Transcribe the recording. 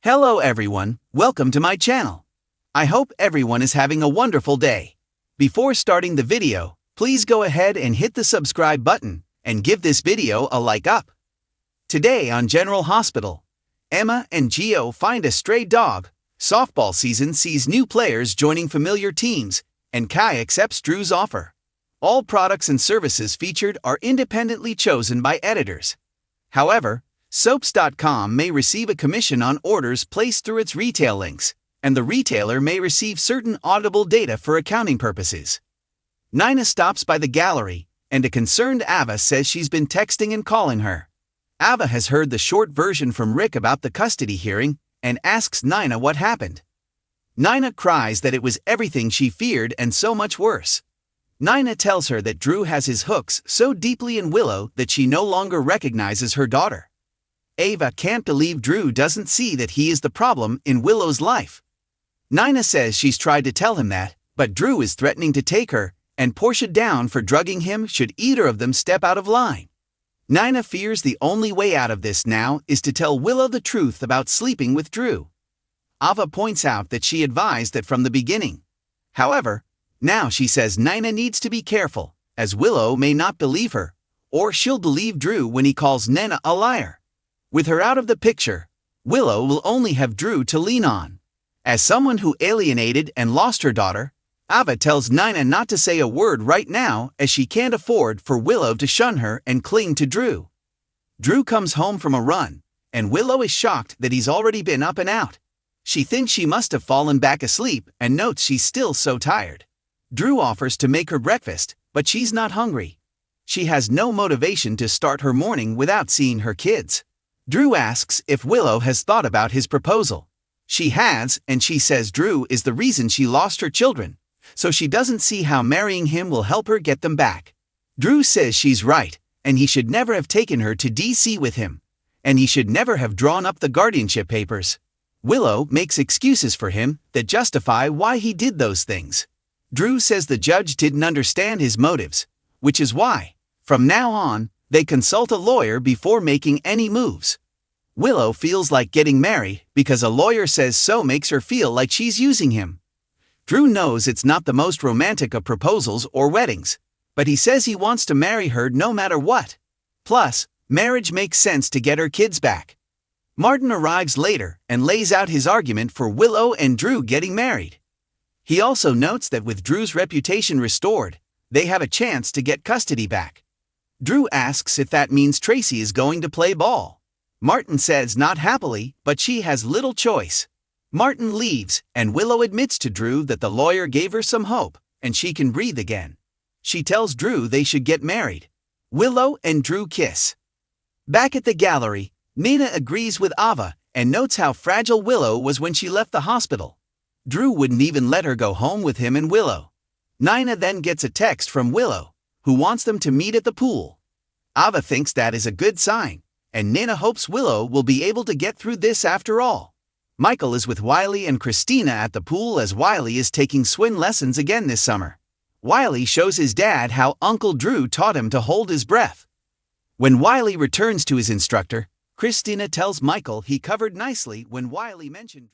Hello everyone, welcome to my channel. I hope everyone is having a wonderful day. Before starting the video, please go ahead and hit the subscribe button and give this video a like up. Today on General Hospital, Emma and Gio find a stray dog, softball season sees new players joining familiar teams, and Kai accepts Drew's offer. All products and services featured are independently chosen by editors. However, Soaps.com may receive a commission on orders placed through its retail links, and the retailer may receive certain audible data for accounting purposes. Nina stops by the gallery, and a concerned Ava says she's been texting and calling her. Ava has heard the short version from Rick about the custody hearing and asks Nina what happened. Nina cries that it was everything she feared and so much worse. Nina tells her that Drew has his hooks so deeply in Willow that she no longer recognizes her daughter. Ava can't believe Drew doesn't see that he is the problem in Willow's life. Nina says she's tried to tell him that, but Drew is threatening to take her and Portia down for drugging him should either of them step out of line. Nina fears the only way out of this now is to tell Willow the truth about sleeping with Drew. Ava points out that she advised that from the beginning. However, now she says Nina needs to be careful, as Willow may not believe her, or she'll believe Drew when he calls Nina a liar. With her out of the picture, Willow will only have Drew to lean on. As someone who alienated and lost her daughter, Ava tells Nina not to say a word right now as she can't afford for Willow to shun her and cling to Drew. Drew comes home from a run, and Willow is shocked that he's already been up and out. She thinks she must have fallen back asleep and notes she's still so tired. Drew offers to make her breakfast, but she's not hungry. She has no motivation to start her morning without seeing her kids. Drew asks if Willow has thought about his proposal. She has, and she says Drew is the reason she lost her children, so she doesn't see how marrying him will help her get them back. Drew says she's right, and he should never have taken her to DC with him, and he should never have drawn up the guardianship papers. Willow makes excuses for him that justify why he did those things. Drew says the judge didn't understand his motives, which is why, from now on, they consult a lawyer before making any moves. Willow feels like getting married because a lawyer says so makes her feel like she's using him. Drew knows it's not the most romantic of proposals or weddings, but he says he wants to marry her no matter what. Plus, marriage makes sense to get her kids back. Martin arrives later and lays out his argument for Willow and Drew getting married. He also notes that with Drew's reputation restored, they have a chance to get custody back. Drew asks if that means Tracy is going to play ball. Martin says not happily, but she has little choice. Martin leaves, and Willow admits to Drew that the lawyer gave her some hope, and she can breathe again. She tells Drew they should get married. Willow and Drew kiss. Back at the gallery, Nina agrees with Ava and notes how fragile Willow was when she left the hospital. Drew wouldn't even let her go home with him and Willow. Nina then gets a text from Willow, who wants them to meet at the pool. Ava thinks that is a good sign, and Nina hopes Willow will be able to get through this after all. Michael is with Wiley and Christina at the pool as Wiley is taking swim lessons again this summer. Wiley shows his dad how Uncle Drew taught him to hold his breath. When Wiley returns to his instructor, Christina tells Michael he covered nicely when Wiley mentioned